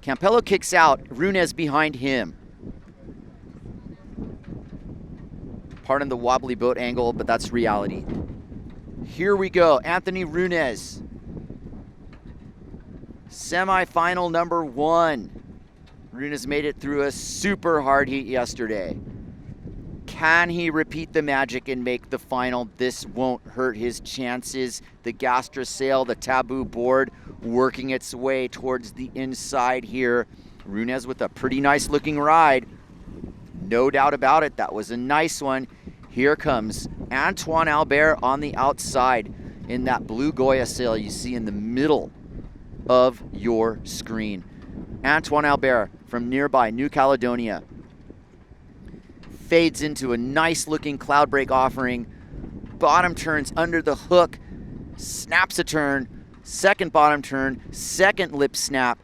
Campello kicks out, Runes behind him. Pardon the wobbly boat angle, but that's reality. Here we go, Anthony Runes. Semifinal number 1. Runes made it through a super hard heat yesterday. Can he repeat the magic and make the final? This won't hurt his chances. The Gastra sail, the taboo board, working its way towards the inside here. Runes with a pretty nice looking ride. No doubt about it, that was a nice one. Here comes Antoine Albert on the outside in that blue Goya sail you see in the middle of your screen. Antoine Albert from nearby New Caledonia fades into a nice looking cloud break offering. Bottom turns under the hook, snaps a turn, second bottom turn, second lip snap.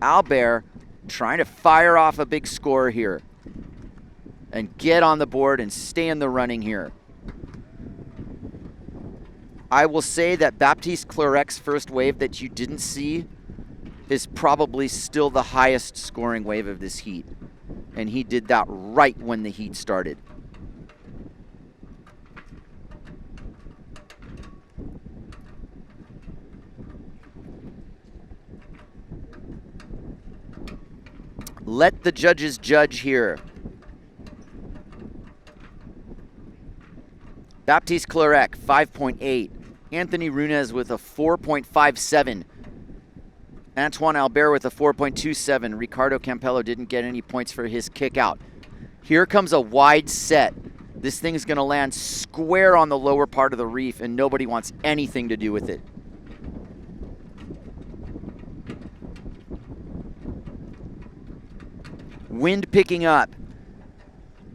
Albert trying to fire off a big score here and get on the board and stay in the running here. I will say that Baptiste Clerec's first wave that you didn't see is probably still the highest scoring wave of this heat. And he did that right when the heat started. Let the judges judge here. Baptiste Clerec, 5.8. Anthony Runes with a 4.57. Antoine Albert with a 4.27. Ricardo Campello didn't get any points for his kick out. Here comes a wide set. This thing's gonna land square on the lower part of the reef and nobody wants anything to do with it. Wind picking up,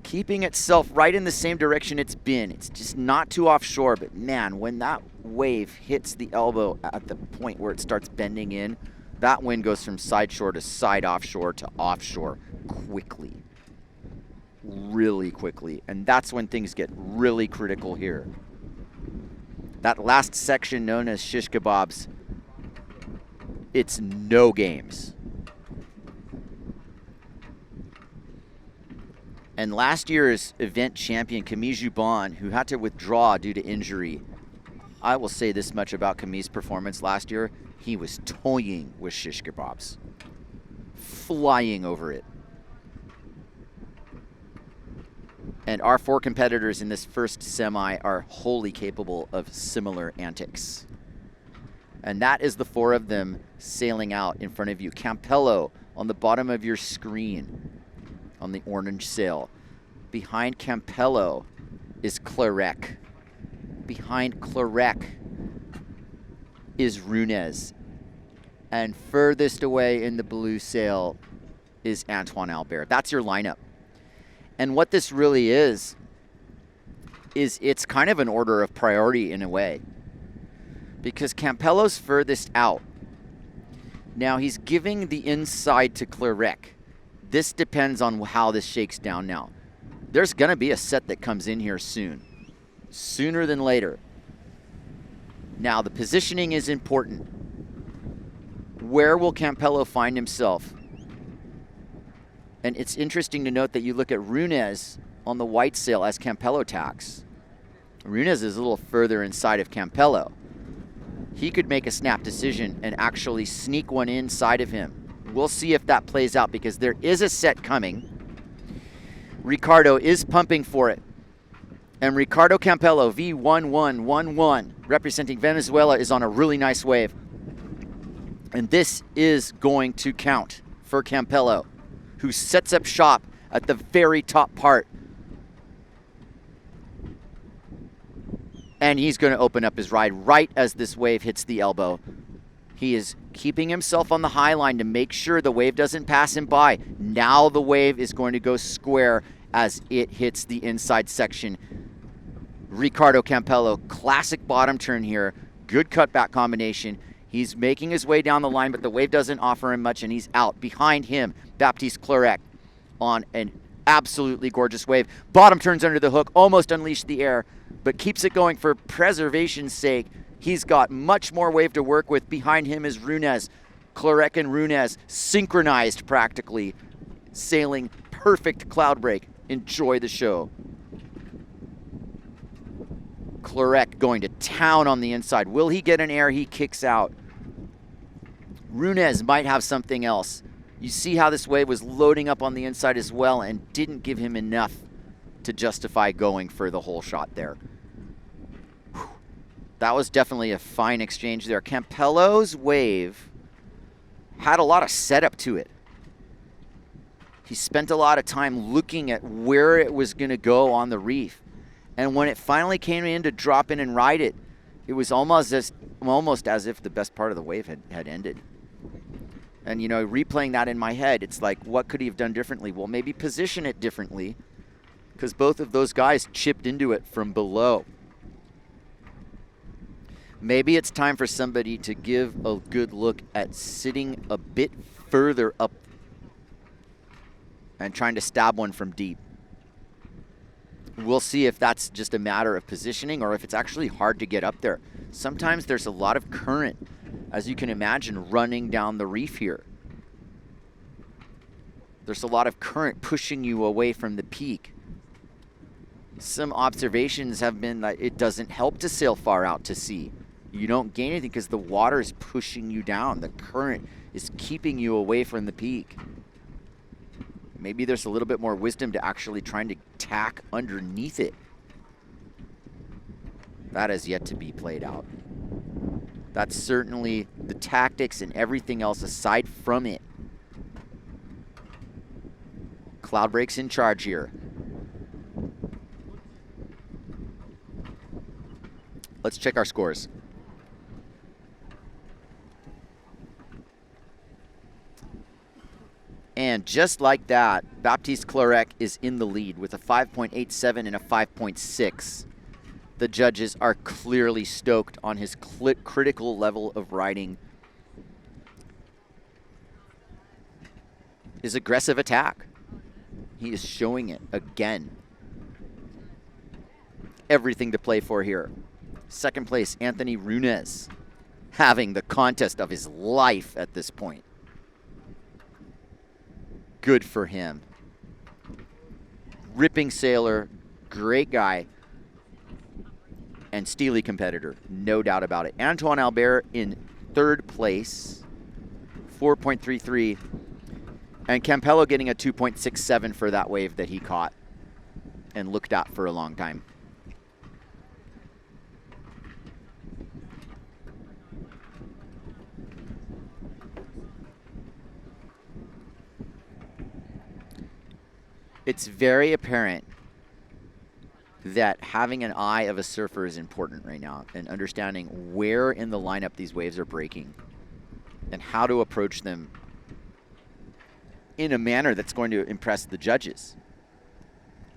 keeping itself right in the same direction it's been. It's just not too offshore, but man, when that wave hits the elbow at the point where it starts bending in, that wind goes from side shore to side offshore to offshore quickly, really quickly. And that's when things get really critical here. That last section known as shish kebabs, it's no games. And last year's event champion, Camille Joubon, who had to withdraw due to injury, I will say this much about Camille's performance last year. He was toying with shish kebabs, flying over it. And our 4 competitors in this first semi are wholly capable of similar antics. And that is the 4 of them sailing out in front of you. Campello on the bottom of your screen on the orange sail. Behind Campello is Clerec. Behind Clerec is Runes. And furthest away in the blue sail is Antoine Albert. That's your lineup. And what this really is it's kind of an order of priority in a way. Because Campello's furthest out. Now he's giving the inside to Clerec. This depends on how this shakes down now. There's gonna be a set that comes in here soon. Sooner than later. Now the positioning is important. Where will Campello find himself? And it's interesting to note that you look at Runes on the white sail as Campello tacks. Runes is a little further inside of Campello. He could make a snap decision and actually sneak one inside of him. We'll see if that plays out because there is a set coming. Ricardo is pumping for it. And Ricardo Campello, V1111, representing Venezuela, is on a really nice wave. And this is going to count for Campello, who sets up shop at the very top part. And he's going to open up his ride right as this wave hits the elbow. He is keeping himself on the high line to make sure the wave doesn't pass him by. Now the wave is going to go square as it hits the inside section. Ricardo Campello, classic bottom turn here. Good cutback combination. He's making his way down the line, but the wave doesn't offer him much, and he's out. Behind him, Baptiste Clerec on an absolutely gorgeous wave. Bottom turns under the hook, almost unleashed the air, but keeps it going for preservation's sake. He's got much more wave to work with. Behind him is Runes. Clarek and Runez synchronized practically, sailing perfect cloud break. Enjoy the show. Clarek going to town on the inside. Will he get an air? He kicks out. Runez might have something else. You see how this wave was loading up on the inside as well and didn't give him enough to justify going for the whole shot there. Whew. That was definitely a fine exchange there. Campello's wave had a lot of setup to it. He spent a lot of time looking at where it was going to go on the reef. And when it finally came in to drop in and ride it, it was almost as if the best part of the wave had ended. And, you know, replaying that in my head, it's like, what could he have done differently? Well, maybe position it differently, because both of those guys chipped into it from below. Maybe it's time for somebody to give a good look at sitting a bit further up and trying to stab one from deep. We'll see if that's just a matter of positioning or if it's actually hard to get up there. Sometimes there's a lot of current, as you can imagine, running down the reef here. There's a lot of current pushing you away from the peak. Some observations have been that it doesn't help to sail far out to sea. You don't gain anything because the water is pushing you down. The current is keeping you away from the peak. Maybe there's a little bit more wisdom to actually trying to tack underneath it. That has yet to be played out. That's certainly the tactics and everything else aside from it. Cloudbreak's in charge here. Let's check our scores. And just like that, Baptiste Clarek is in the lead with a 5.87 and a 5.6. The judges are clearly stoked on his critical level of riding. His aggressive attack. He is showing it again. Everything to play for here. Second place, Anthony Runez, having the contest of his life at this point. Good for him. Ripping sailor, great guy, and steely competitor, no doubt about it. Antoine Albert in third place, 4.33, and Campello getting a 2.67 for that wave that he caught and looked at for a long time. It's very apparent that having an eye of a surfer is important right now and understanding where in the lineup these waves are breaking and how to approach them in a manner that's going to impress the judges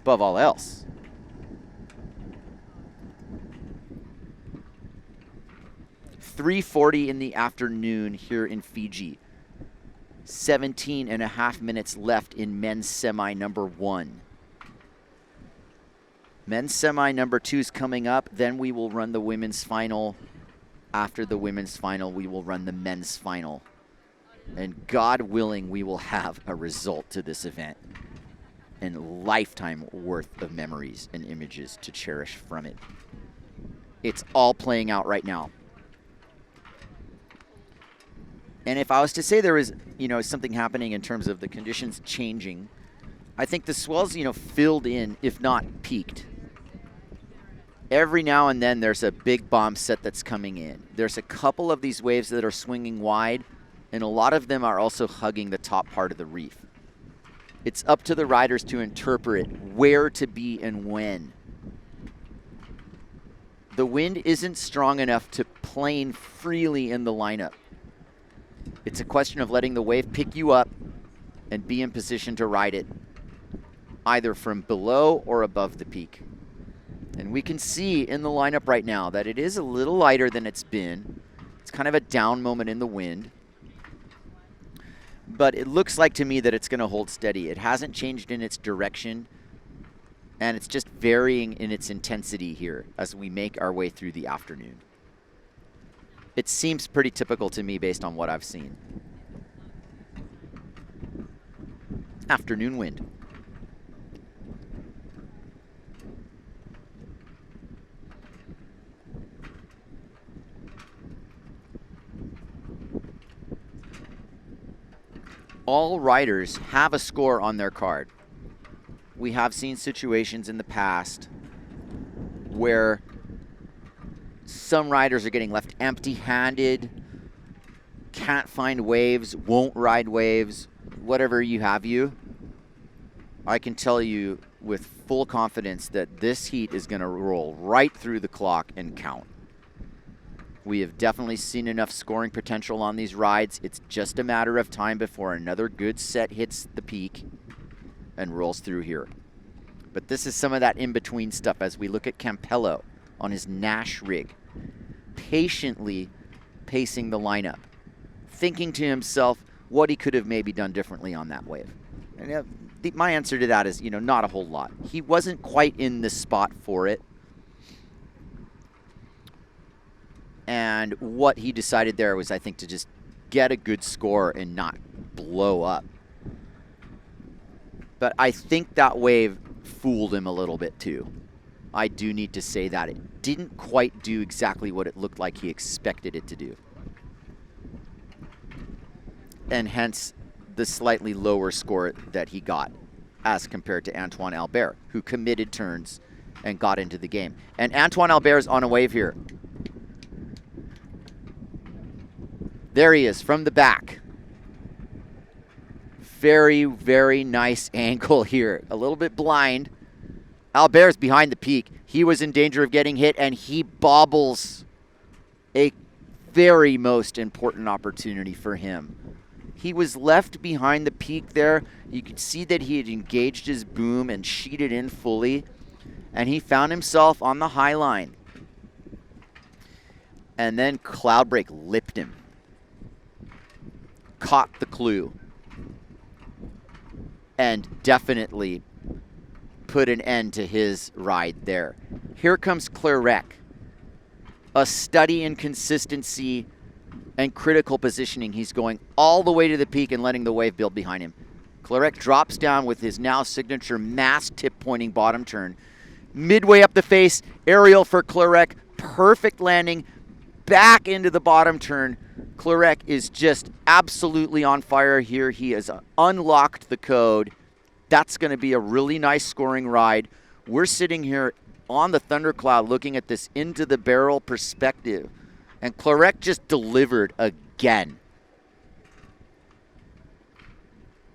above all else. .340 in the afternoon here in Fiji. 17 and a half minutes left in men's semi number 1. Men's semi number 2 is coming up. Then we will run the women's final. After the women's final, we will run the men's final. And God willing, we will have a result to this event and lifetime worth of memories and images to cherish from it. It's all playing out right now. And if I was to say there is, something happening in terms of the conditions changing, I think the swells, filled in, if not peaked. Every now and then there's a big bomb set that's coming in. There's a couple of these waves that are swinging wide, and a lot of them are also hugging the top part of the reef. It's up to the riders to interpret where to be and when. The wind isn't strong enough to plane freely in the lineup. It's a question of letting the wave pick you up and be in position to ride it, either from below or above the peak. And we can see in the lineup right now that it is a little lighter than it's been. It's kind of a down moment in the wind. But it looks like to me that it's going to hold steady. It hasn't changed in its direction, and it's just varying in its intensity here as we make our way through the afternoon. It seems pretty typical to me based on what I've seen. afternoon wind. All riders have a score on their card. We have seen situations in the past where some riders are getting left empty-handed, can't find waves, won't ride waves, whatever you have you. I can tell you with full confidence that this heat is going to roll right through the clock and count. We have definitely seen enough scoring potential on these rides. It's just a matter of time before another good set hits the peak and rolls through here. But this is some of that in-between stuff as we look at Campello on his Nash rig, patiently pacing the lineup, thinking to himself what he could have maybe done differently on that wave. And my answer to that is, not a whole lot. He wasn't quite in the spot for it. And what he decided there was, I think, to just get a good score and not blow up. But I think that wave fooled him a little bit too. I do need to say that. It didn't quite do exactly what it looked like he expected it to do. And hence the slightly lower score that he got as compared to Antoine Albert, who committed turns and got into the game. And Antoine Albert's on a wave here. There he is from the back. Very, very nice angle here. A little bit blind. Albert's behind the peak. He was in danger of getting hit, and he bobbles a very most important opportunity for him. He was left behind the peak there. You could see that he had engaged his boom and sheeted in fully, and he found himself on the high line. And then Cloudbreak lipped him. Caught the clue. And definitely put an end to his ride there. Here comes Clerec. A study in consistency and critical positioning. He's going all the way to the peak and letting the wave build behind him. Clerec drops down with his now signature mass tip pointing bottom turn. Midway up the face, aerial for Clerec. Perfect landing. Back into the bottom turn. Clerec is just absolutely on fire here. He has unlocked the code. That's going to be a really nice scoring ride. We're sitting here on the thundercloud looking at this into the barrel perspective. And Clerec just delivered again.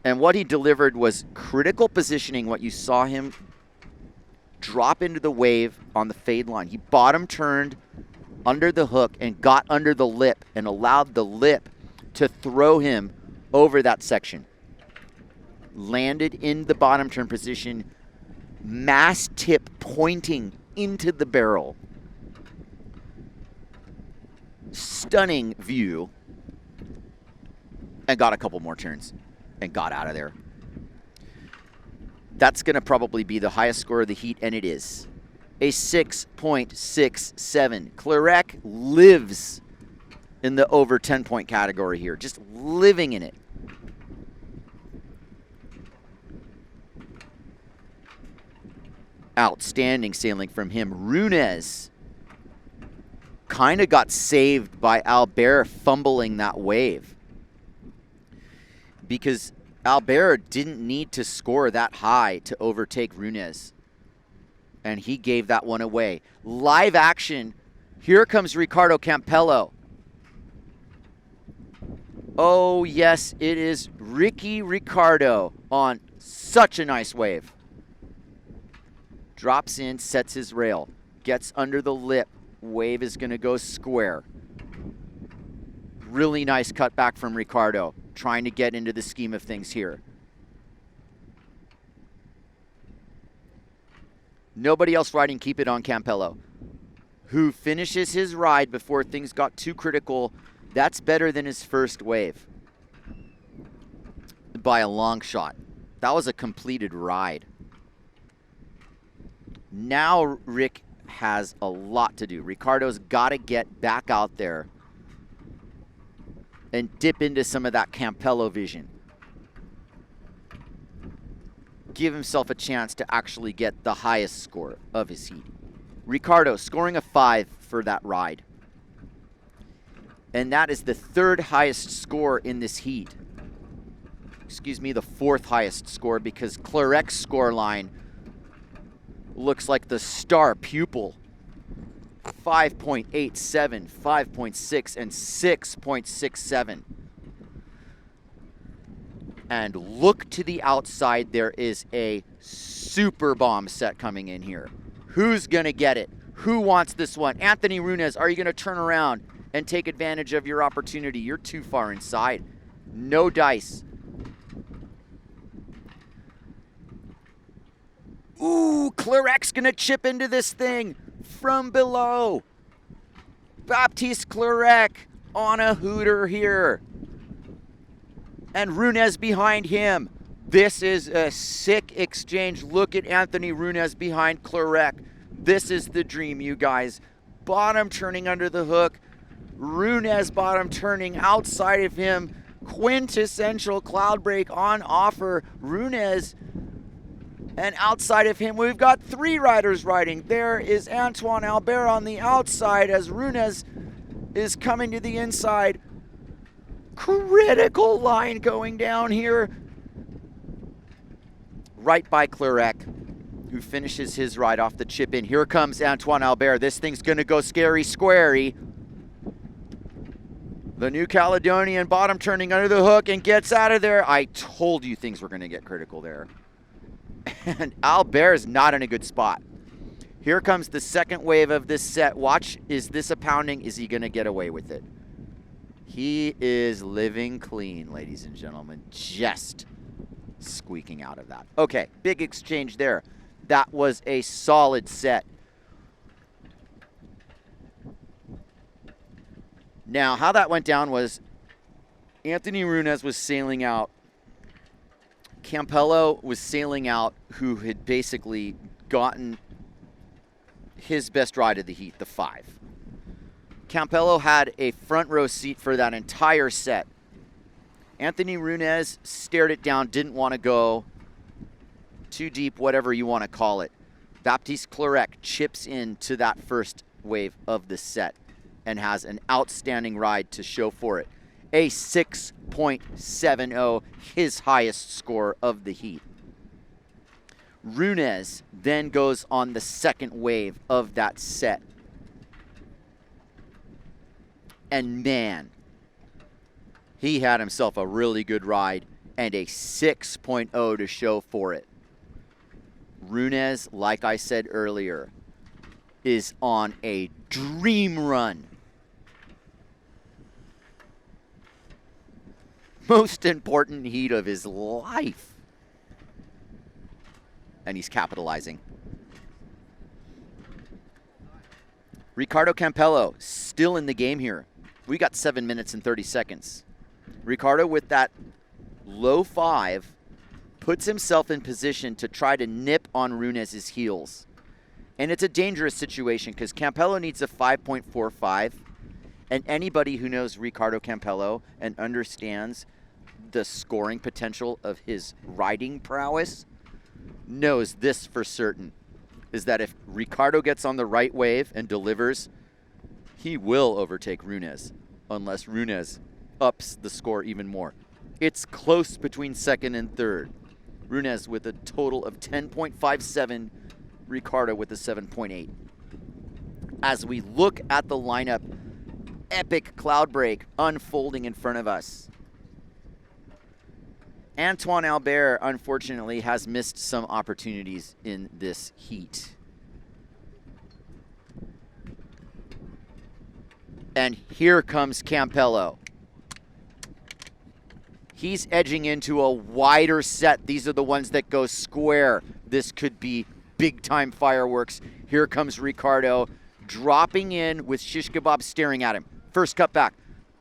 And what he delivered was critical positioning, what you saw him drop into the wave on the fade line. He bottom turned under the hook and got under the lip and allowed the lip to throw him over that section. Landed in the bottom turn position, mass tip pointing into the barrel. Stunning view. And got a couple more turns and got out of there. That's going to probably be the highest score of the heat, and it is. A 6.67. Clerec lives in the over 10-point category here, just living in it. Outstanding sailing from him. Runes kind of got saved by Albert fumbling that wave, because Albert didn't need to score that high to overtake Runes. And he gave that one away. Live action. Here comes Ricardo Campello. Oh, yes, it is Ricky Ricardo on such a nice wave. Drops in, sets his rail. Gets under the lip. Wave is going to go square. Really nice cutback from Ricardo. Trying to get into the scheme of things here. Nobody else riding Keep It on Campello, who finishes his ride before things got too critical. That's better than his first wave by a long shot. That was a completed ride. Now Rick has a lot to do. Ricardo's got to get back out there and dip into some of that Campello vision. give himself a chance to actually get the highest score of his heat. Ricardo scoring a 5 for that ride. And that is the 3rd highest score in this heat. Excuse me, the 4th highest score, because Clarec's scoreline looks like the star pupil. 5.87, 5.6, and 6.67. And look to the outside, there is a super bomb set coming in here. Who's gonna get it? Who wants this one? Anthony Runes, are you gonna turn around and take advantage of your opportunity? You're too far inside. No dice. Ooh, Clarec's gonna chip into this thing from below. Baptiste Clarec on a hooter here. And Runes behind him. This is a sick exchange. Look at Anthony Runes behind Clarec. This is the dream, you guys. Bottom turning under the hook. Runes bottom turning outside of him. Quintessential cloud break on offer. Runes. And outside of him, we've got 3 riders riding. There is Antoine Albert on the outside as Runes is coming to the inside. Critical line going down here. Right by Clarec, who finishes his ride off the chip in. Here comes Antoine Albert. This thing's going to go scary squarey. The New Caledonian bottom turning under the hook and gets out of there. I told you things were going to get critical there. And Albert is not in a good spot. Here comes the second wave of this set. Watch, is this a pounding? Is he going to get away with it? He is living clean, ladies and gentlemen. Just squeaking out of that. Okay, big exchange there. That was a solid set. Now, how that went down was Anthony Runes was sailing out. Campello was sailing out, who had basically gotten his best ride of the heat, the 5. Campello had a front row seat for that entire set. Anthony Runes stared it down, didn't want to go too deep, whatever you want to call it. Baptiste Clarec chips into that first wave of the set and has an outstanding ride to show for it. A 6.70, his highest score of the heat. Runes then goes on the second wave of that set. And man, he had himself a really good ride and a 6.0 to show for it. Runes, like I said earlier, is on a dream run. Most important heat of his life. And he's capitalizing. Ricardo Campello still in the game here. We got 7 minutes and 30 seconds. Ricardo with that low 5 puts himself in position to try to nip on Runes' heels. And it's a dangerous situation because Campello needs a 5.45. And anybody who knows Ricardo Campello and understands the scoring potential of his riding prowess knows this for certain, is that if Ricardo gets on the right wave and delivers, he will overtake Runes, unless Runes ups the score even more. It's close between second and third. Runes with a total of 10.57, Ricardo with a 7.8. As we look at the lineup, epic cloud break unfolding in front of us. Antoine Albert, unfortunately, has missed some opportunities in this heat. And here comes Campello. He's edging into a wider set. These are the ones that go square. This could be big-time fireworks. Here comes Ricardo, dropping in with shish kebab staring at him. First cut back,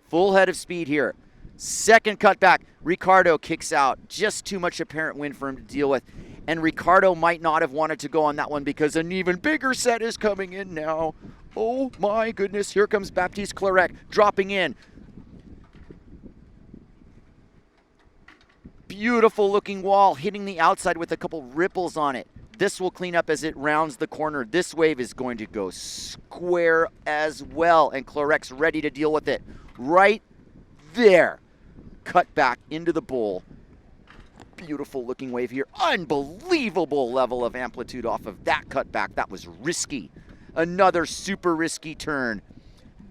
full head of speed here. Second cut back, Ricardo kicks out. Just too much apparent wind for him to deal with. And Ricardo might not have wanted to go on that one because an even bigger set is coming in now. Oh my goodness, here comes Baptiste Clarec dropping in. Beautiful looking wall hitting the outside with a couple ripples on it. This will clean up as it rounds the corner. This wave is going to go square as well, and Clorex ready to deal with it. Right there. Cut back into the bowl. Beautiful looking wave here. Unbelievable level of amplitude off of that cutback. That was risky. Another super risky turn.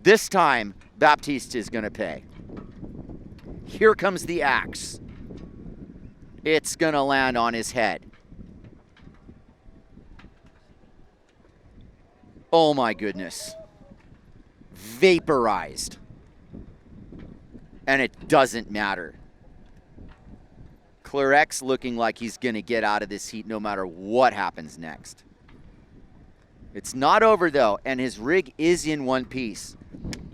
This time, Baptiste is going to pay. Here comes the axe. It's going to land on his head. Oh my goodness. Vaporized. And it doesn't matter. Clorex looking like he's going to get out of this heat no matter what happens next. It's not over though, and his rig is in one piece.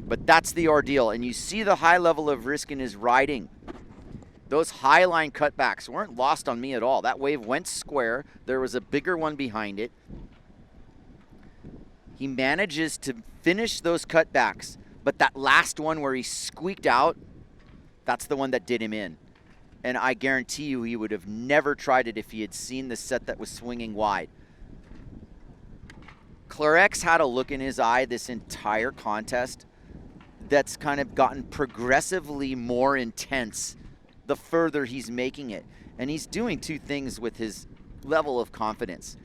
But that's the ordeal, and you see the high level of risk in his riding. Those high line cutbacks weren't lost on me at all. That wave went square. There was a bigger one behind it. He manages to finish those cutbacks, but that last one where he squeaked out, that's the one that did him in. And I guarantee you he would have never tried it if he had seen the set that was swinging wide. Clorex had a look in his eye this entire contest that's kind of gotten progressively more intense the further he's making it. And he's doing two things with his level of confidence.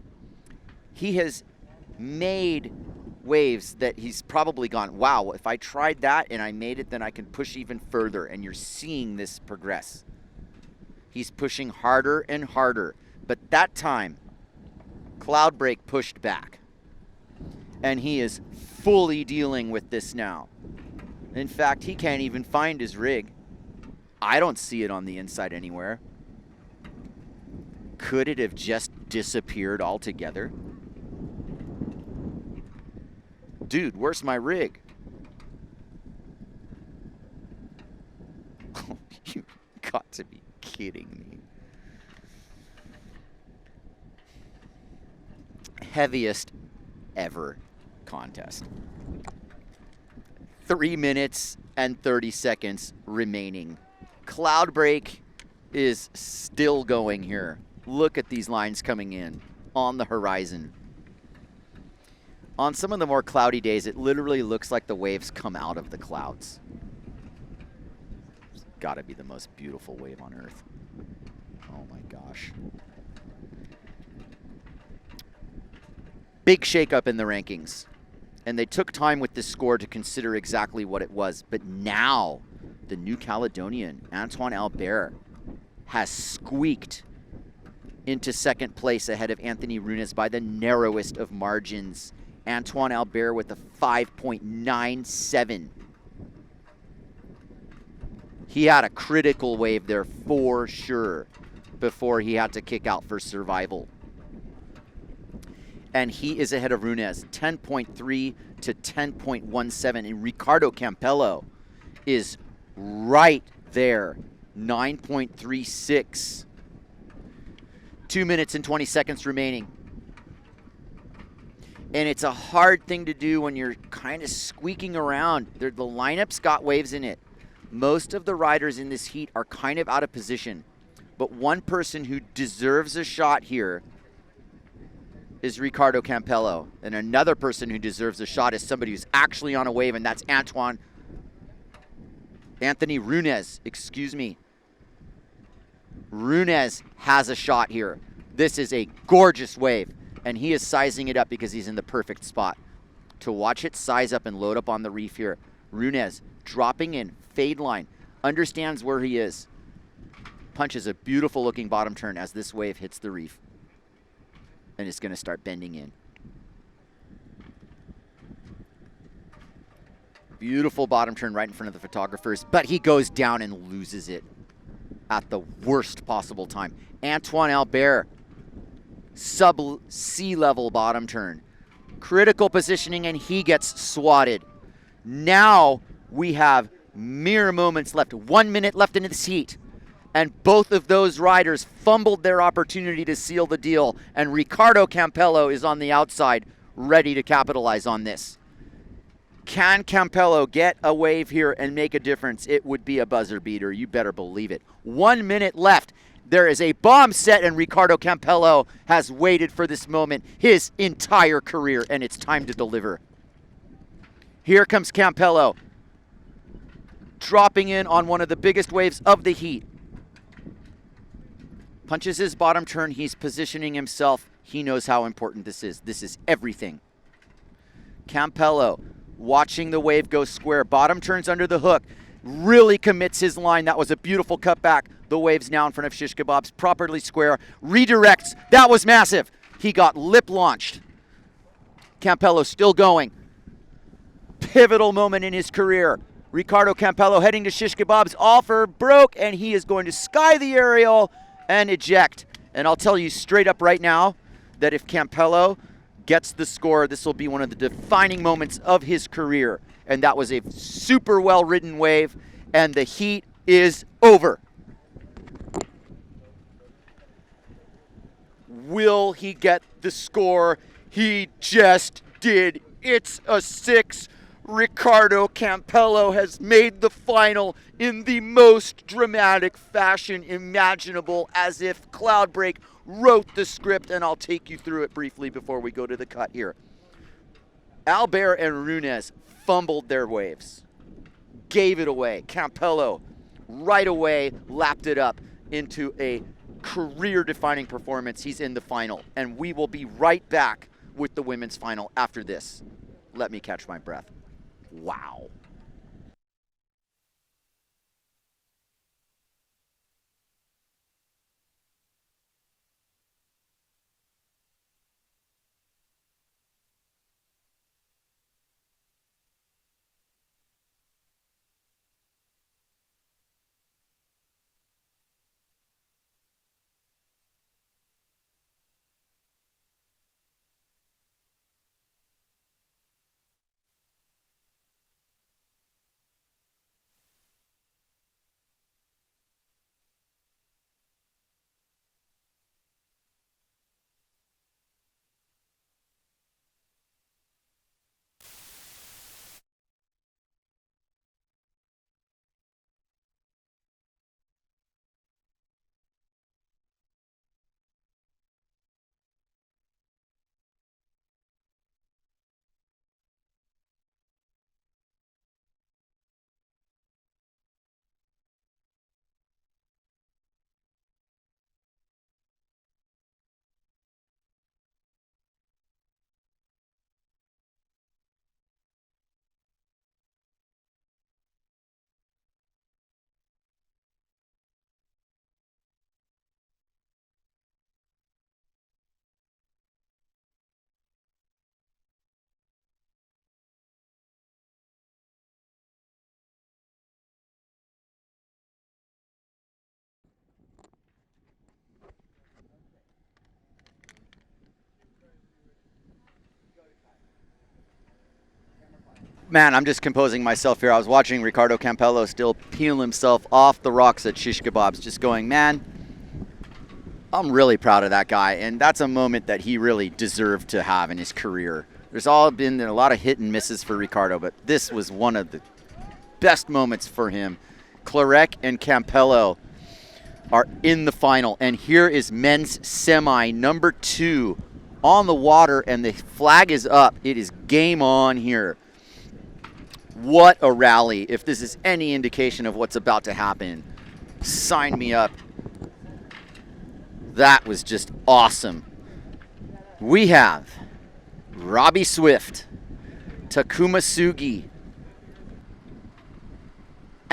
He has made waves that he's probably gone, wow, if I tried that and I made it, then I can push even further. And you're seeing this progress. He's pushing harder and harder. But that time, Cloudbreak pushed back. And he is fully dealing with this now. In fact, he can't even find his rig. I don't see it on the inside anywhere. Could it have just disappeared altogether? Dude, where's my rig? You got to be kidding me. Heaviest ever contest. 3 minutes and 30 seconds remaining. Cloudbreak is still going here. Look at these lines coming in on the horizon. On some of the more cloudy days, it literally looks like the waves come out of the clouds. It's got to be the most beautiful wave on Earth. Oh my gosh. Big shakeup in the rankings. And they took time with this score to consider exactly what it was. But now, the New Caledonian, Antoine Albert, has squeaked into second place ahead of Anthony Runes by the narrowest of margins. Antoine Albert with a 5.97. He had a critical wave there for sure before he had to kick out for survival. And he is ahead of Runes, 10.3 to 10.17. And Ricardo Campello is right there, 9.36. 2 minutes and 20 seconds remaining. And it's a hard thing to do when you're kind of squeaking around. The lineup's got waves in it. Most of the riders in this heat are kind of out of position. But one person who deserves a shot here is Ricardo Campello. And another person who deserves a shot is somebody who's actually on a wave, and that's Anthony Runes, excuse me. Runes has a shot here. This is a gorgeous wave, and he is sizing it up because he's in the perfect spot to watch it size up and load up on the reef here. Runes dropping in, fade line, understands where he is. Punches a beautiful looking bottom turn as this wave hits the reef. And it's going to start bending in. Beautiful bottom turn right in front of the photographers, but he goes down and loses it at the worst possible time. Antoine Albert, sub-sea level bottom turn. Critical positioning, and he gets swatted. Now we have mere moments left. 1 minute left in this heat. And both of those riders fumbled their opportunity to seal the deal. And Ricardo Campello is on the outside, ready to capitalize on this. Can Campello get a wave here and make a difference? It would be a buzzer beater. You better believe it. 1 minute left. There is a bomb set, and Ricardo Campello has waited for this moment his entire career, and it's time to deliver. Here comes Campello, dropping in on one of the biggest waves of the heat. Punches his bottom turn. He's positioning himself. He knows how important this is. This is everything. Campello watching the wave go square. Bottom turns under the hook. Really commits his line. That was a beautiful cutback. The wave's now in front of Shish Kebabs. Properly square. Redirects. That was massive. He got lip launched. Campello still going. Pivotal moment in his career. Ricardo Campello heading to Shish Kebabs. Offer broke, and he is going to sky the aerial and eject. And I'll tell you straight up right now that if Campello gets the score, this will be one of the defining moments of his career. And that was a super well-ridden wave, and the heat is over. Will he get the score? He just did. It's a 6. Ricardo Campello has made the final in the most dramatic fashion imaginable, as if Cloudbreak wrote the script, and I'll take you through it briefly before we go to the cut here. Albert and Runes fumbled their waves, gave it away. Campello right away lapped it up into a career-defining performance. He's in the final, and we will be right back with the women's final after this. Let me catch my breath. Wow. Man, I'm just composing myself here. I was watching Ricardo Campello still peel himself off the rocks at Shish Kebabs, just going, man, I'm really proud of that guy. And that's a moment that he really deserved to have in his career. There's all been a lot of hit and misses for Ricardo, but this was one of the best moments for him. Clarek and Campello are in the final. And here is men's semi number 2 on the water, and the flag is up. It is game on here. What a rally. If this is any indication of what's about to happen, sign me up. That was just awesome. We have Robbie Swift, Takuma Sugi,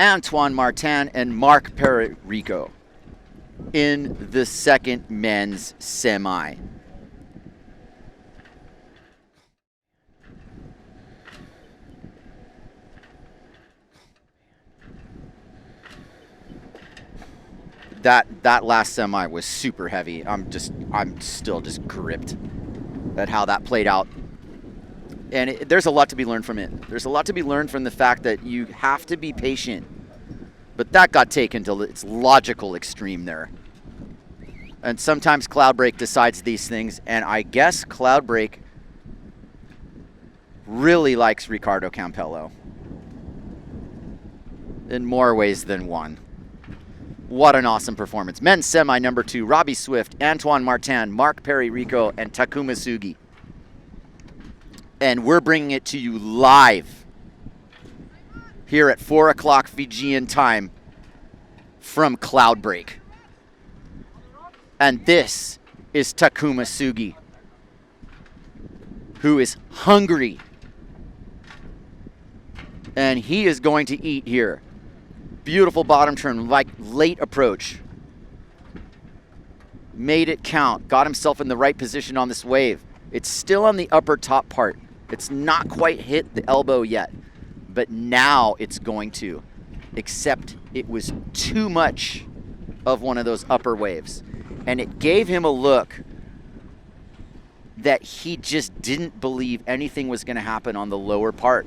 Antoine Martin, and Mark Perrico in the second men's semi. That last semi was super heavy. I'm still just gripped at how that played out. And there's a lot to be learned from it. There's a lot to be learned from the fact that you have to be patient. But that got taken to its logical extreme there. And sometimes Cloudbreak decides these things, and I guess Cloudbreak really likes Ricardo Campello in more ways than one. What an awesome performance. Men's semi number 2, Robbie Swift, Antoine Martin, Mark Perry-Rico, and Takuma Sugi. And we're bringing it to you live here at 4 o'clock Fijian time from Cloudbreak. And this is Takuma Sugi, who is hungry. And he is going to eat here. Beautiful bottom turn, like late approach. Made it count, got himself in the right position on this wave. It's still on the upper top part. It's not quite hit the elbow yet, but now it's going to, except it was too much of one of those upper waves. And it gave him a look that he just didn't believe anything was going to happen on the lower part.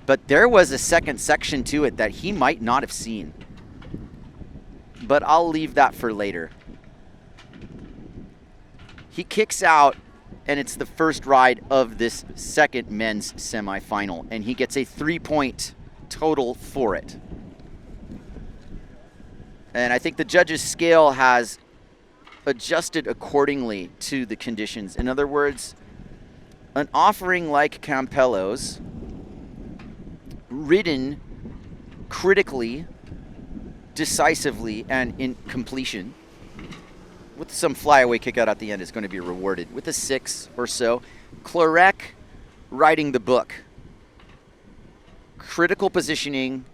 But there was a second section to it that he might not have seen. But I'll leave that for later. He kicks out, and it's the first ride of this second men's semifinal, and he gets a 3-point total for it. And I think the judges' scale has adjusted accordingly to the conditions. In other words, an offering like Campello's, ridden critically, decisively, and in completion, with some flyaway kick out at the end, is going to be rewarded with a 6 or so. Clarek riding the book. Critical positioning,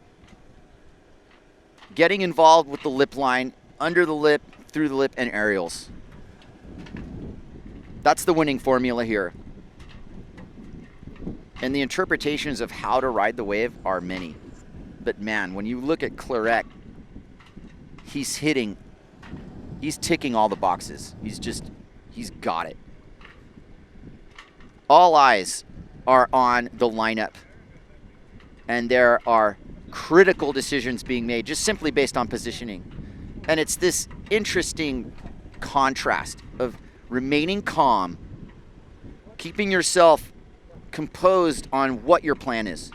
getting involved with the lip line, under the lip, through the lip, and aerials. That's the winning formula here. And the interpretations of how to ride the wave are many. But man, when you look at Clarek, he's ticking all the boxes. He's got it. All eyes are on the lineup. And there are critical decisions being made just simply based on positioning. And it's this interesting contrast of remaining calm, keeping yourself composed on what your plan is.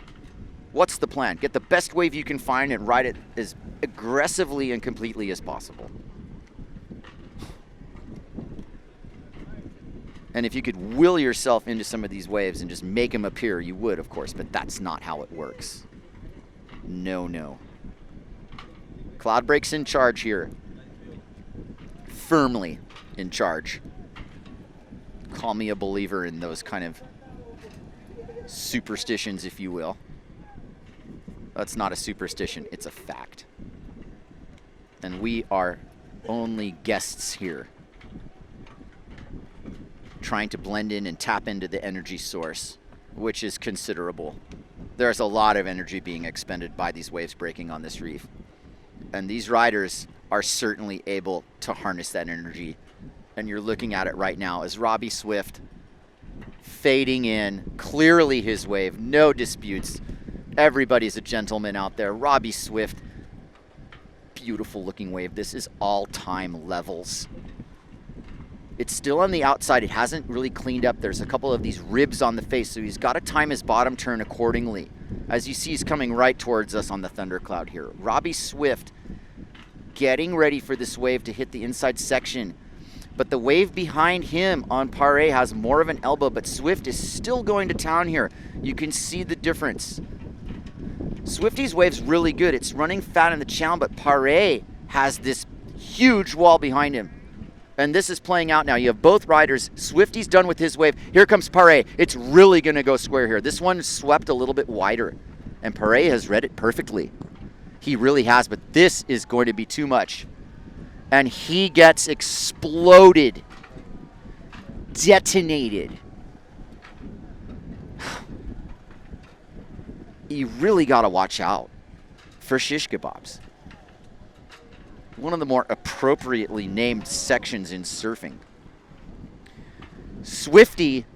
What's the plan? Get the best wave you can find and ride it as aggressively and completely as possible. And if you could will yourself into some of these waves and just make them appear, you would, of course, but that's not how it works. No. Cloudbreak's in charge here. Firmly in charge. Call me a believer in those kind of superstitions, if you will. That's not a superstition, it's a fact. And we are only guests here, trying to blend in and tap into the energy source, which is considerable. There's a lot of energy being expended by these waves breaking on this reef. And these riders are certainly able to harness that energy. And you're looking at it right now as Robbie Swift fading in, clearly his wave, no disputes. Everybody's a gentleman out there. Robbie Swift, beautiful looking wave. This is all-time levels. It's still on the outside. It hasn't really cleaned up. There's a couple of these ribs on the face, so he's got to time his bottom turn accordingly. As you see, he's coming right towards us on the thundercloud here. Robbie Swift getting ready for this wave to hit the inside section. But the wave behind him on Paré has more of an elbow, but Swift is still going to town here. You can see the difference. Swifty's wave's really good. It's running fat in the channel, but Paré has this huge wall behind him. And this is playing out now. You have both riders. Swifty's done with his wave. Here comes Paré. It's really going to go square here. This one swept a little bit wider, and Paré has read it perfectly. He really has, but this is going to be too much. And he gets exploded, detonated. You really got to watch out for shish kebabs. One of the more appropriately named sections in surfing. Swifty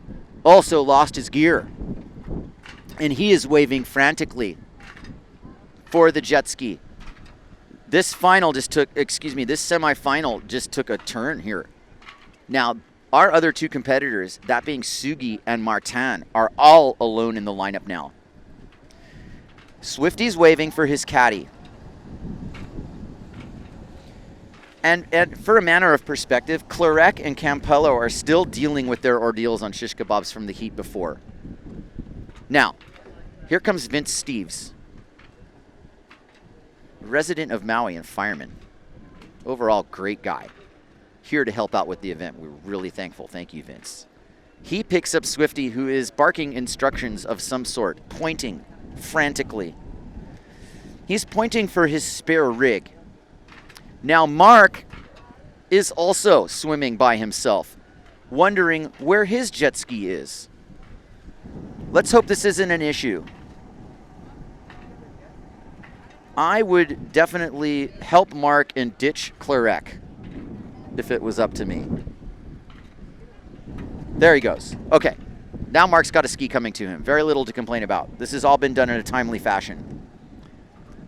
also lost his gear, and he is waving frantically for the jet ski. This semifinal just took a turn here. Now, our other two competitors, that being Sugi and Martin, are all alone in the lineup now. Swifty's waving for his caddy. And for a manner of perspective, Clarek and Campello are still dealing with their ordeals on shish kebabs from the heat before. Now, here comes Vince Steves, resident of Maui and fireman. Overall, great guy. Here to help out with the event. We're really thankful. Thank you, Vince. He picks up Swifty, who is barking instructions of some sort, pointing frantically. He's pointing for his spare rig. Now, Mark is also swimming by himself, wondering where his jet ski is. Let's hope this isn't an issue. I would definitely help Mark and ditch Clarek if it was up to me. There he goes. Okay. Now Mark's got a ski coming to him. Very little to complain about. This has all been done in a timely fashion.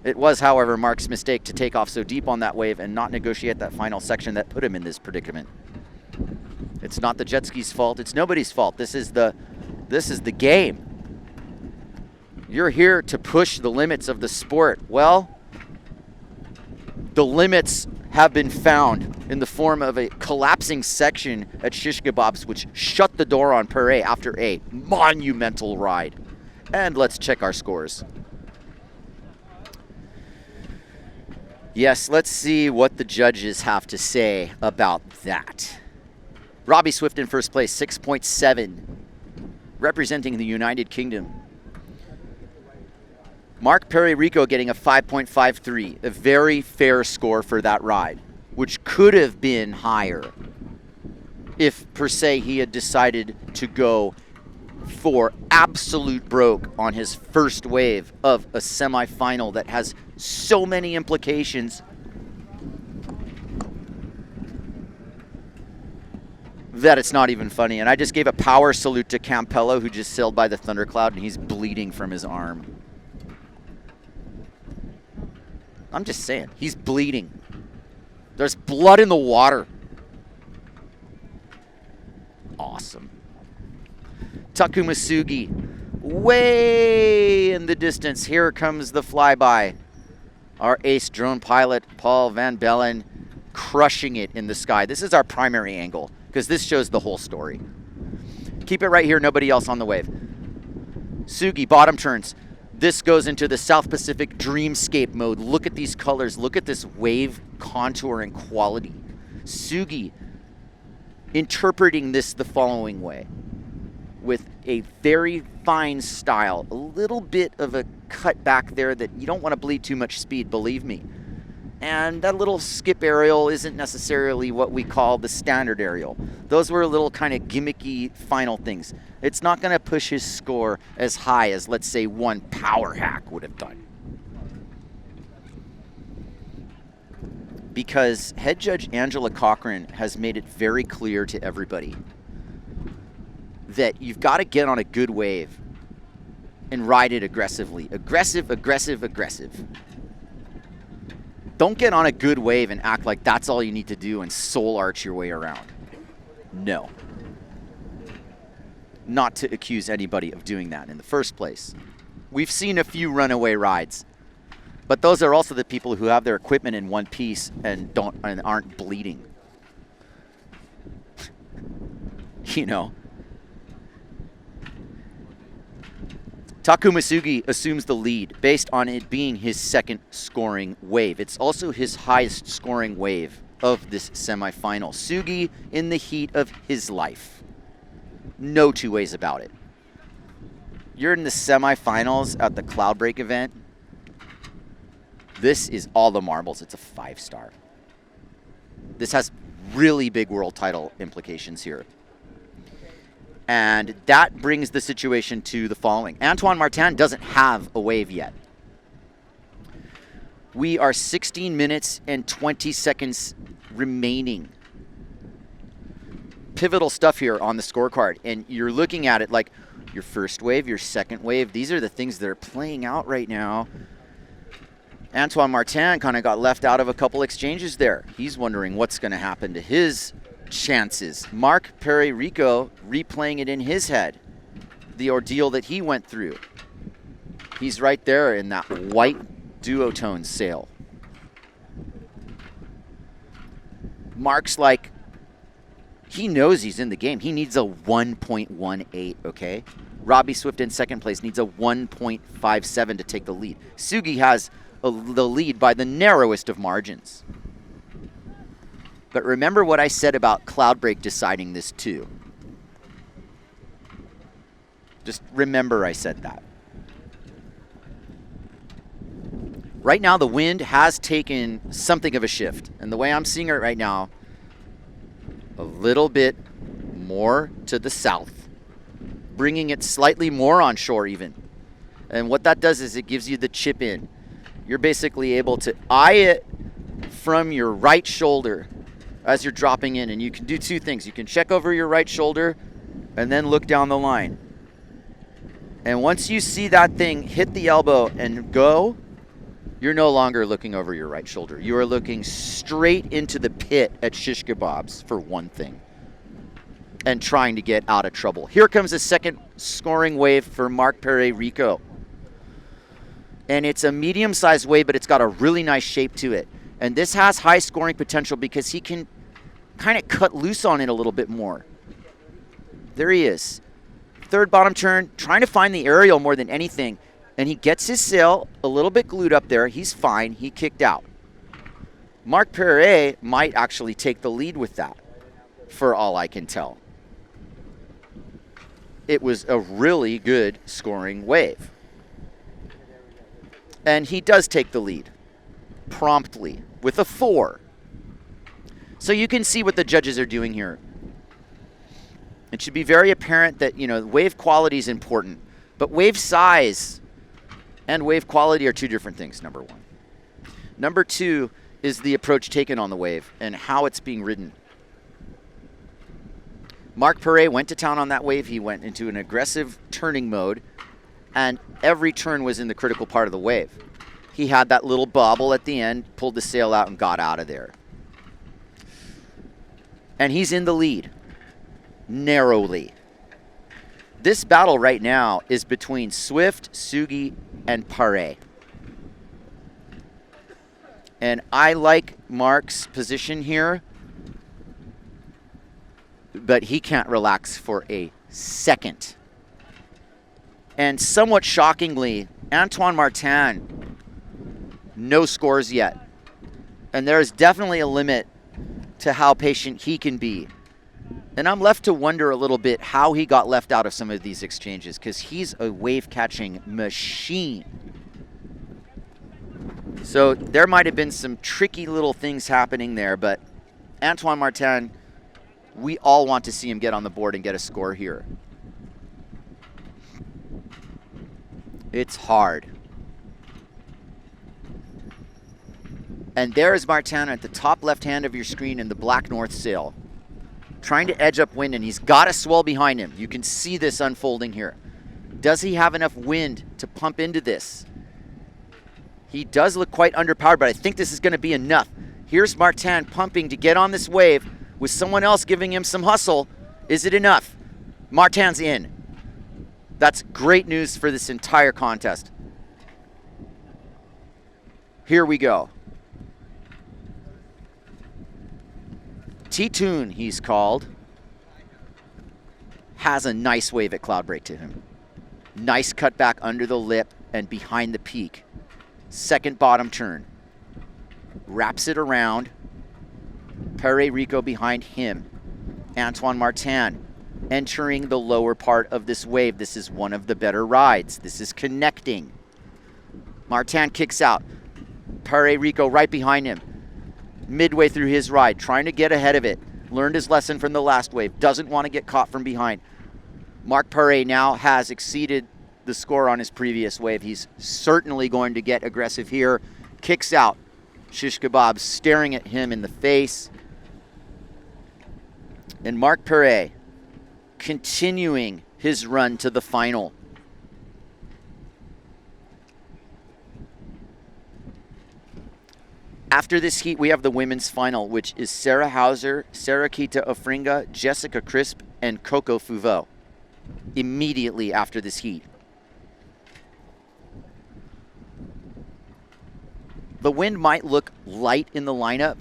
It was, however, Mark's mistake to take off so deep on that wave and not negotiate that final section that put him in this predicament. It's not the jet ski's fault. It's nobody's fault. This is the game. You're here to push the limits of the sport. Well, the limits have been found in the form of a collapsing section at Shish Kebabs, which shut the door on Pere after a monumental ride. And let's check our scores. Yes, let's see what the judges have to say about that. Robbie Swift in first place, 6.7, representing the United Kingdom. Mark Perry-Rico getting a 5.53, a very fair score for that ride, which could have been higher if, per se, he had decided to go for absolute broke on his first wave of a semifinal that has so many implications that it's not even funny. And I just gave a power salute to Campello, who just sailed by the thundercloud, and he's bleeding from his arm. I'm just saying, he's bleeding. There's blood in the water. Awesome. Takuma Sugi, way in the distance. Here comes the flyby. Our ace drone pilot, Paul Van Bellen, crushing it in the sky. This is our primary angle, because this shows the whole story. Keep it right here, nobody else on the wave. Sugi, bottom turns. This goes into the South Pacific dreamscape mode. Look at these colors. Look at this wave contour and quality. Sugi interpreting this the following way, with a very fine style, a little bit of a cut back there that you don't want to bleed too much speed, believe me. And that little skip aerial isn't necessarily what we call the standard aerial. Those were little kind of gimmicky final things. It's not going to push his score as high as, let's say, one power hack would have done. Because head judge Angela Cochran has made it very clear to everybody that you've got to get on a good wave and ride it aggressively. Aggressive, aggressive, aggressive. Don't get on a good wave and act like that's all you need to do and soul arch your way around. No. Not to accuse anybody of doing that in the first place. We've seen a few runaway rides, but those are also the people who have their equipment in one piece and aren't bleeding. You know. Takuma Sugi assumes the lead based on it being his second scoring wave. It's also his highest scoring wave of this semifinal. Sugi in the heat of his life. No two ways about it. You're in the semifinals at the Cloudbreak event. This is all the marbles. It's a 5-star. This has really big world title implications here. And that brings the situation to the following. Antoine Martin doesn't have a wave yet. We are 16 minutes and 20 seconds remaining. Pivotal stuff here on the scorecard. And you're looking at it like your first wave, your second wave. These are the things that are playing out right now. Antoine Martin kind of got left out of a couple exchanges there. He's wondering what's going to happen to his chances. Mark Perry-Rico replaying it in his head, the ordeal that he went through. He's right there in that white duotone sail. Mark's like, he knows he's in the game. He needs a 1.18, okay? Robbie Swift in second place needs a 1.57 to take the lead. Sugi has the lead by the narrowest of margins. But remember what I said about Cloudbreak deciding this too. Just remember I said that. Right now, the wind has taken something of a shift. And the way I'm seeing it right now, a little bit more to the south, bringing it slightly more on shore even. And what that does is it gives you the chip in. You're basically able to eye it from your right shoulder as you're dropping in. And you can do two things. You can check over your right shoulder and then look down the line. And once you see that thing hit the elbow and go, you're no longer looking over your right shoulder. You are looking straight into the pit at shish kebabs, for one thing, and trying to get out of trouble. Here comes a second scoring wave for Mark Perret-Rico. And it's a medium-sized wave, but it's got a really nice shape to it. And this has high scoring potential because he can kind of cut loose on it a little bit more. There he is. Third bottom turn, trying to find the aerial more than anything. And he gets his sail a little bit glued up there. He's fine. He kicked out. Mark Perret might actually take the lead with that, for all I can tell. It was a really good scoring wave. And he does take the lead promptly with a 4. So you can see what the judges are doing here. It should be very apparent that, wave quality is important. But wave size and wave quality are two different things, number one. Number two is the approach taken on the wave and how it's being ridden. Mark Perret went to town on that wave. He went into an aggressive turning mode, and every turn was in the critical part of the wave. He had that little bobble at the end, pulled the sail out, and got out of there. And he's in the lead, narrowly. This battle right now is between Swift, Sugi, and Perret. And I like Mark's position here, but he can't relax for a second. And somewhat shockingly, Antoine Martin, no scores yet. And there is definitely a limit to how patient he can be. And I'm left to wonder a little bit how he got left out of some of these exchanges, because he's a wave-catching machine. So there might have been some tricky little things happening there, but Antoine Martin, we all want to see him get on the board and get a score here. It's hard. And there is Martin at the top left hand of your screen in the black north sail, trying to edge upwind, and he's got a swell behind him. You can see this unfolding here. Does he have enough wind to pump into this? He does look quite underpowered, but I think this is going to be enough. Here's Martin pumping to get on this wave with someone else giving him some hustle. Is it enough? Martin's in. That's great news for this entire contest. Here we go. T-Tune, he's called, has a nice wave at Cloudbreak to him. Nice cutback under the lip and behind the peak. Second bottom turn. Wraps it around. Perret-Rico behind him. Antoine Martin entering the lower part of this wave. This is one of the better rides. This is connecting. Martin kicks out. Perret-Rico right behind him. Midway through his ride, trying to get ahead of it. Learned his lesson from the last wave. Doesn't want to get caught from behind. Mark Perret now has exceeded the score on his previous wave. He's certainly going to get aggressive here. Kicks out. Shish Kebab staring at him in the face. And Mark Perret continuing his run to the final. After this heat, we have the women's final, which is Sarah Hauser, Sarah Kita Ofringa, Jessica Crisp, and Coco Fouveau. Immediately after this heat. The wind might look light in the lineup.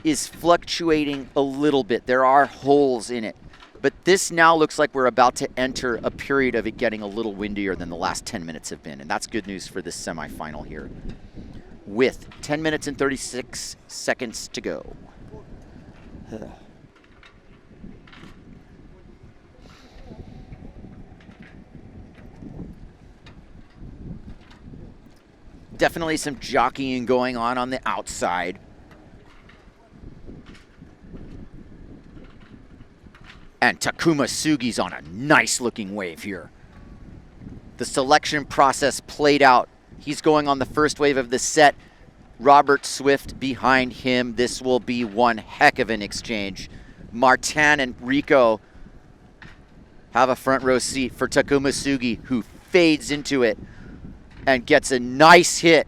is fluctuating a little bit. There are holes in it. But this now looks like we're about to enter a period of it getting a little windier than the last 10 minutes have been. And that's good news for this semifinal here. With 10 minutes and 36 seconds to go. Definitely some jockeying going on the outside. And Takuma Sugi's on a nice looking wave here. The selection process played out. He's going on the first wave of the set. Robert Swift behind him. This will be one heck of an exchange. Martin and Rico have a front row seat for Takuma Sugi, who fades into it and gets a nice hit.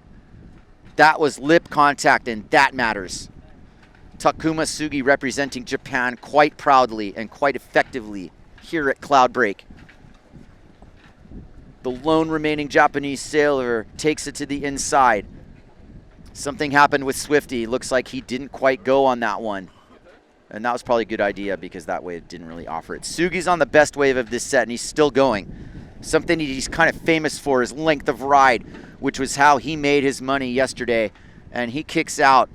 That was lip contact, and that matters. Takuma Sugi representing Japan quite proudly and quite effectively here at Cloudbreak. The lone remaining Japanese sailor takes it to the inside. Something happened with Swifty. Looks like he didn't quite go on that one. And that was probably a good idea because that wave didn't really offer it. Sugi's on the best wave of this set, and he's still going. Something he's kind of famous for is length of ride, which was how he made his money yesterday. And he kicks out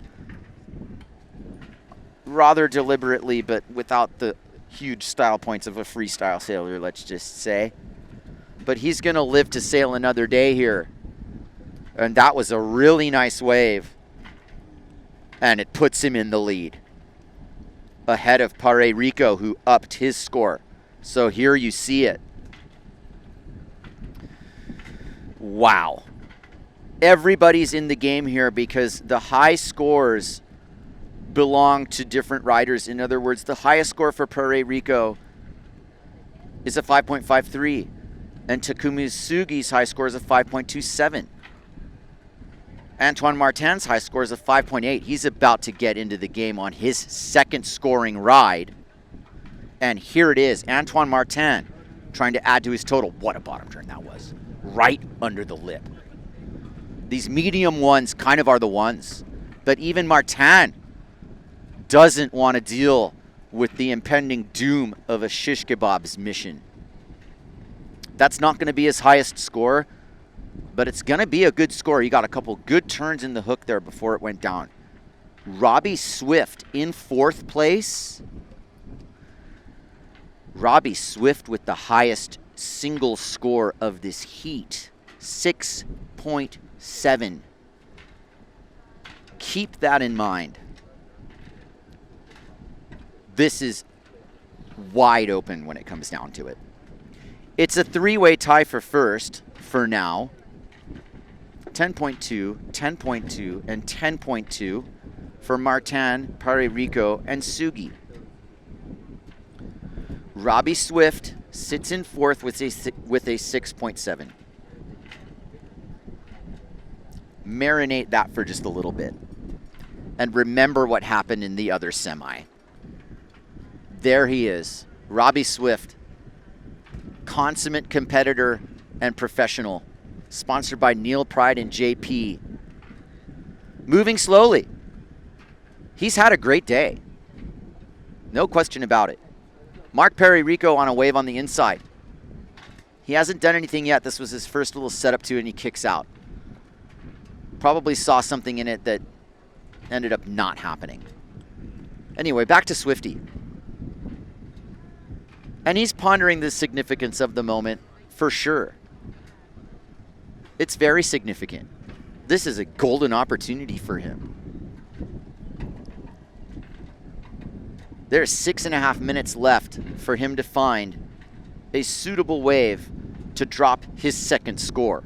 rather deliberately, but without the huge style points of a freestyle sailor, let's just say. But he's going to live to sail another day here. And that was a really nice wave. And it puts him in the lead, ahead of Pare Rico, who upped his score. So here you see it. Wow. Everybody's in the game here because the high scores belong to different riders. In other words, the highest score for Pare Rico is a 5.53, and Takuma Sugi's high score is a 5.27. Antoine Martin's high score is a 5.8. He's about to get into the game on his second scoring ride. And here it is, Antoine Martin trying to add to his total. What a bottom turn that was. Right under the lip. These medium ones kind of are the ones. But even Martin doesn't want to deal with the impending doom of a shish kebab's mission. That's not going to be his highest score, but it's going to be a good score. He got a couple good turns in the hook there before it went down. Robbie Swift in fourth place. Robbie Swift with the highest single score of this heat, 6.7. Keep that in mind. This is wide open when it comes down to it. It's a three-way tie for first for now. 10.2, 10.2, and 10.2 for Martin, Pare Rico, and Sugi. Robbie Swift sits in fourth with a 6.7. Marinate that for just a little bit. And remember what happened in the other semi. There he is, Robbie Swift, consummate competitor and professional, sponsored by Neil Pride and JP. Moving slowly. He's had a great day. No question about it. Mark Pare Rico on a wave on the inside. He hasn't done anything yet. This was his first little setup to it, and he kicks out. Probably saw something in it that ended up not happening. Anyway, back to Swifty. And he's pondering the significance of the moment for sure. It's very significant. This is a golden opportunity for him. There's 6.5 minutes left for him to find a suitable wave to drop his second score.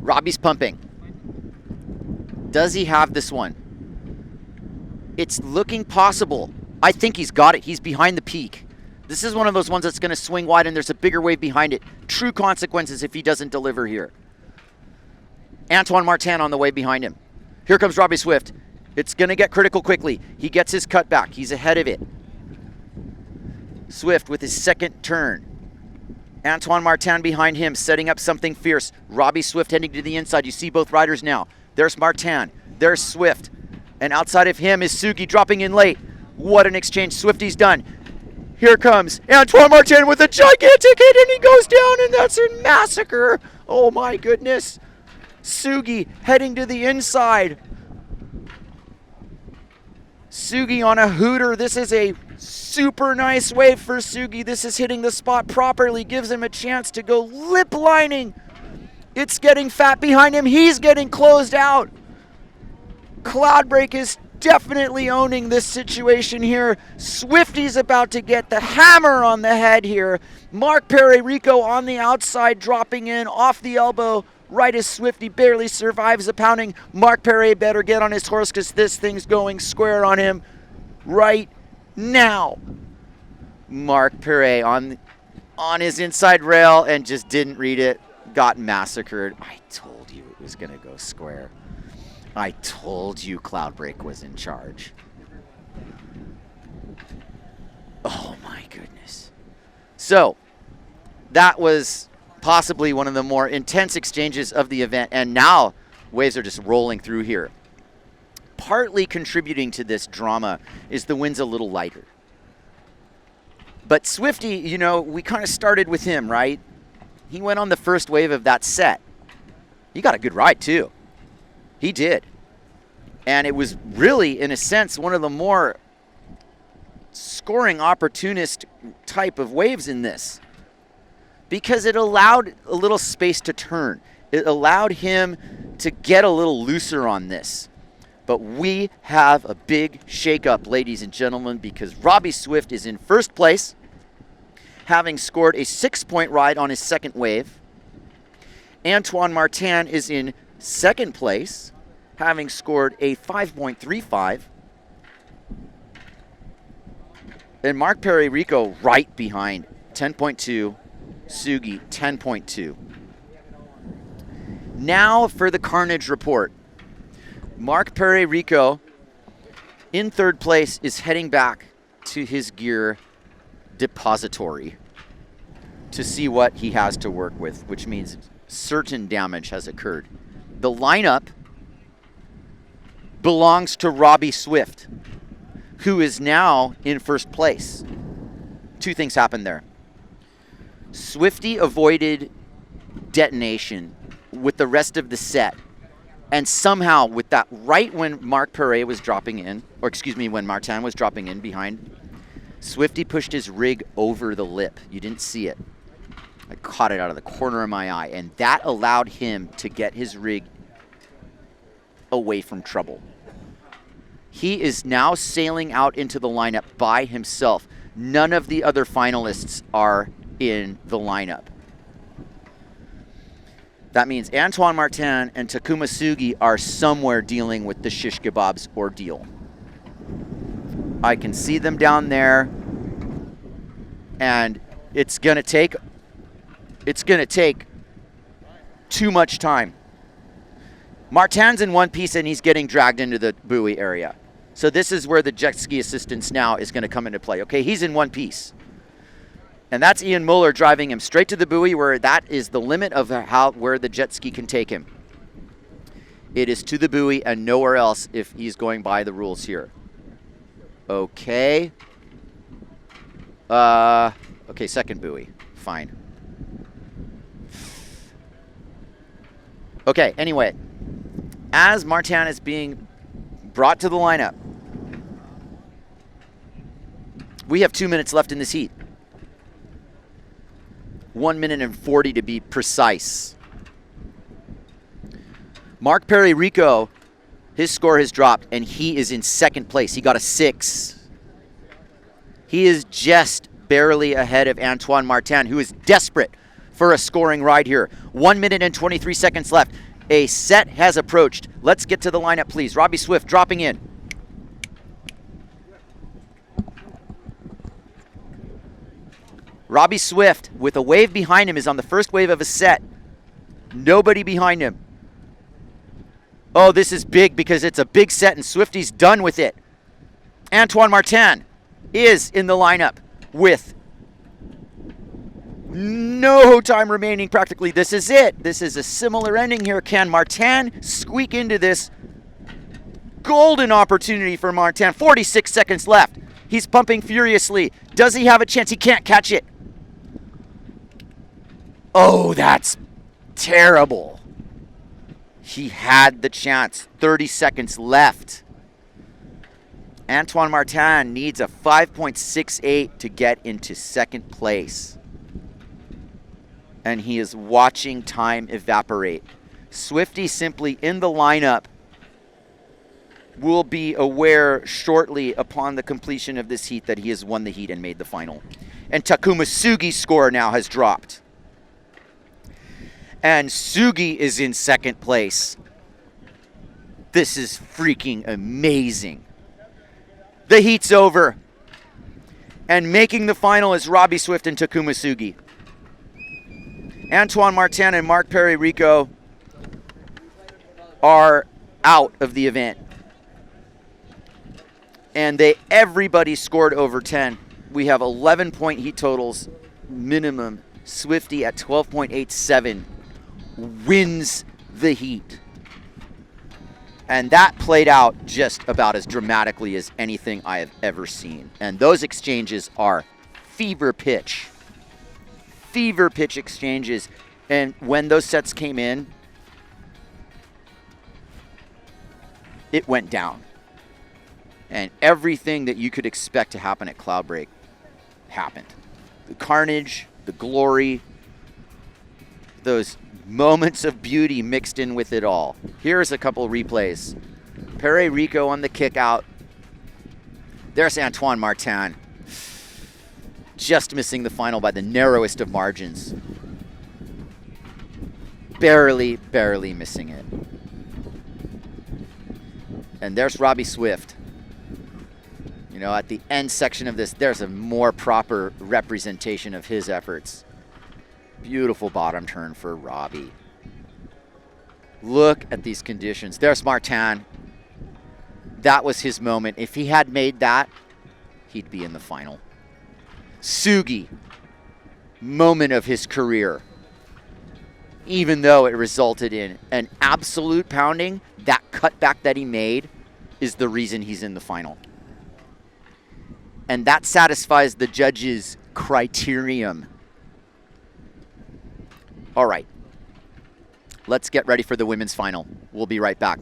Robbie's pumping. Does he have this one? It's looking possible. I think he's got it. He's behind the peak. This is one of those ones that's going to swing wide and there's a bigger wave behind it. True consequences if he doesn't deliver here. Antoine Martin on the way behind him. Here comes Robbie Swift. It's going to get critical quickly. He gets his cut back. He's ahead of it. Swift with his second turn. Antoine Martin behind him, setting up something fierce. Robbie Swift heading to the inside. You see both riders now. There's Martin. There's Swift. And outside of him is Sugi dropping in late. What an exchange. Swifty's done. Here comes Antoine Martin with a gigantic hit, and he goes down, and that's a massacre. Oh, my goodness. Sugi heading to the inside. Sugi on a hooter. This is a super nice wave for Sugi. This is hitting the spot properly. Gives him a chance to go lip lining. It's getting fat behind him. He's getting closed out. Cloudbreak is definitely owning this situation here. Swifty's about to get the hammer on the head here. Mark Perry-Rico on the outside, dropping in off the elbow. Right as Swifty barely survives the pounding. Mark Perry better get on his horse because this thing's going square on him right now. Mark Perry on his inside rail and just didn't read it. Got massacred. I told you it was going to go square. I told you Cloudbreak was in charge. Oh my goodness. So, that was possibly one of the more intense exchanges of the event, and now waves are just rolling through here. Partly contributing to this drama is the wind's a little lighter. But Swifty, you know, we kind of started with him, right? He went on the first wave of that set. He got a good ride too. He did. And it was really, in a sense, one of the more scoring opportunist type of waves in this, because it allowed a little space to turn. It allowed him to get a little looser on this. But we have a big shakeup, ladies and gentlemen, because Robbie Swift is in first place, having scored a 6-point ride on his second wave. Antoine Martin is in second place, having scored a 5.35. And Mark Perry-Rico right behind, 10.2. Sugi, 10.2. Now for the Carnage report. Mark Perry-Rico in third place is heading back to his gear depository to see what he has to work with, which means certain damage has occurred. The lineup belongs to Robbie Swift, who is now in first place. Two things happened there. Swifty avoided detonation with the rest of the set. And somehow, with that, right when Mark Perret was dropping in, or excuse me, when Martin was dropping in behind, Swifty pushed his rig over the lip. You didn't see it. I caught it out of the corner of my eye, and that allowed him to get his rig away from trouble. He is now sailing out into the lineup by himself. None of the other finalists are in the lineup. That means Antoine Martin and Takuma Sugi are somewhere dealing with the shish kebabs ordeal. I can see them down there, and it's gonna take too much time. Martin's in one piece and he's getting dragged into the buoy area. So this is where the jet ski assistance now is gonna come into play. Okay, he's in one piece. And that's Ian Muller driving him straight to the buoy, where that is the limit of where the jet ski can take him. It is to the buoy and nowhere else if he's going by the rules here. Okay. Okay, second buoy. Fine. Okay, anyway. As Martin is being brought to the lineup, we have 2 minutes left in this heat. 1 minute and 40 to be precise. Mark Perry-Rico, his score has dropped, and he is in second place. He got a 6. He is just barely ahead of Antoine Martin, who is desperate for a scoring ride here. 1 minute and 23 seconds left. A set has approached. Let's get to the lineup, please. Robbie Swift dropping in. Robbie Swift, with a wave behind him, is on the first wave of a set. Nobody behind him. Oh, this is big because it's a big set and Swifty's done with it. Antoine Martin is in the lineup with no time remaining practically. This is it. This is a similar ending here. Can Martin squeak into this golden opportunity for Martin. 46 seconds left. He's pumping furiously. Does he have a chance? He can't catch it. Oh, that's terrible. He had the chance. 30 seconds left. Antoine Martin needs a 5.68 to get into second place. And he is watching time evaporate. Swifty simply in the lineup will be aware shortly upon the completion of this heat that he has won the heat and made the final. And Takuma Sugi's score now has dropped. And Sugi is in second place. This is freaking amazing. The heat's over. And making the final is Robbie Swift and Takuma Sugi. Antoine Martin and Mark Perry-Rico are out of the event. And everybody scored over 10. We have 11-point heat totals minimum. Swifty at 12.87 wins the heat. And that played out just about as dramatically as anything I have ever seen. And those exchanges are fever pitch exchanges. And when those sets came in, it went down. And everything that you could expect to happen at Cloudbreak happened. The carnage, the glory, those moments of beauty mixed in with it all. Here's a couple replays. Perry-Rico on the kick out. There's Antoine Martin. Just missing the final by the narrowest of margins. Barely missing it. And there's Robbie Swift. You know, at the end section of this, there's a more proper representation of his efforts. Beautiful bottom turn for Robbie. Look at these conditions. There's Martin. That was his moment. If he had made that, he'd be in the final. Sugi, moment of his career. Even though it resulted in an absolute pounding, that cutback that he made is the reason he's in the final. And that satisfies the judges' criterion. All right. Let's get ready for the women's final. We'll be right back.